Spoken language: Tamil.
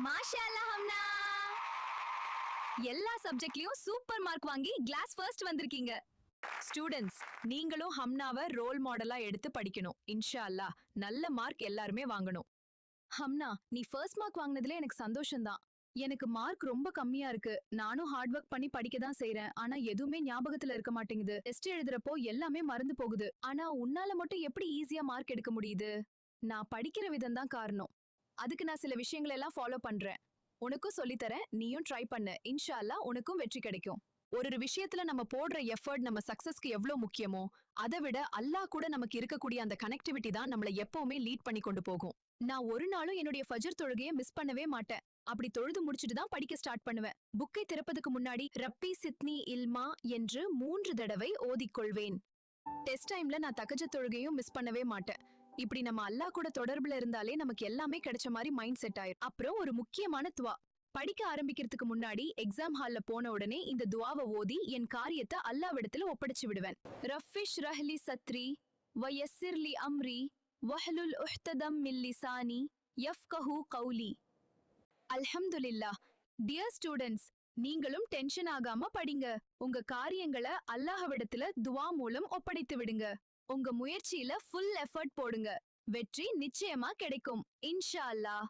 மாஷா அல்லாஹ் ஹம்னா. எல்லா சப்ஜெக்ட்லயும் சூப்பர் மார்க் வாங்கி கிளாஸ் ஃபர்ஸ்ட் வந்திருக்கீங்க. ஸ்டூடெண்ட்ஸ், நீங்களும் ஹம்னாவை ரோல் மாடலா எடுத்து படிக்கணும். இன்ஷா அல்லாஹ் நல்ல மார்க் எல்லாருமே வாங்கணும். ஹம்னா, நீ ஃபர்ஸ்ட் மார்க் வாங்குனதுல எனக்கு சந்தோஷம்தான். எனக்கு மார்க் ரொம்ப கம்மியா இருக்கு. நானும் ஹார்ட் ஒர்க் பண்ணி படிக்க தான் செய்றேன். ஆனா எதுவுமே ஞாபகத்துல இருக்க மாட்டேங்குது. டெஸ்ட் எழுதுறப்போ எல்லாமே மறந்து போகுது. ஆனா உன்னால மட்டும் எப்படி ஈஸியா மார்க் எடுக்க முடியுது? நான் படிக்கிற விதம் தான் காரணம். அதுக்கு நான் சில விஷயங்களை எல்லாம் ஃபாலோ பண்றேன். உனக்கும் சொல்லித்தரேன், நீயும் ட்ரை பண்ணு. இன்ஷா அல்லாஹ் உனக்கும் வெற்றி கிடைக்கும். ஒரு விஷயத்துல நம்ம போடுற எஃபர்ட் நம்ம சக்சஸ்க்கு எவ்வளவு முக்கியமோ அதை விட அல்லாஹ் கூட நமக்கு இருக்கக்கூடிய அந்த கனெக்டிவிட்டி தான் நம்மள எப்பவுமே லீட் பண்ணி கொண்டு போகும். நான் ஒரு நாளும் என்னுடைய ஃபஜர் தொழுகையை மிஸ் பண்ணவே மாட்டேன். அப்படி தொழுது முடிச்சுட்டு தான் படிக்க ஸ்டார்ட் பண்ணுவேன். புக்கை திறப்பதுக்கு முன்னாடி ரப்பி சித்னி இல்மா என்று 3 தடவை ஓதிக்கொள்வேன். டெஸ்ட் டைம்ல நான் தகஜத் தொழுகையும் மிஸ் பண்ணவே மாட்டேன். இப்படி நம்ம அல்லாஹ் கூட தொடர்புல இருந்தாலே நமக்கு எல்லாமே கிடைச்ச மாதிரி மைண்ட் செட் ஆயிரும். அப்புறம் ஒரு முக்கியமான துவா. படிக்க ஆரம்பிக்கிறதுக்கு முன்னாடி எக்ஸாம் ஹால்ல போன உடனே இந்த துவாவை ஓதி என் காரியத்தை அல்லாஹ்விடத்துல ஒப்படைச்சு விடுவேன். ரஃபிஷ் ரஹ்லி சத்ரி வயஸ்ஸிர்லி அம்ரி வஹ்லுல் உஹ்ததம் மின் லிசானி யஃப்கஹு கௌலி. அல்ஹம்துலில்லாஹ். டியர் ஸ்டூடெண்ட்ஸ், நீங்களும் டென்ஷன் ஆகாம படிங்க. உங்க காரியங்களை அல்லாஹ்விடத்துல துவா மூலம் ஒப்படைத்து விடுங்க. உங்க முயற்சியில ஃபுல் எஃபர்ட் போடுங்க. வெற்றி நிச்சயமா கிடைக்கும். இன்ஷா அல்லாஹ்.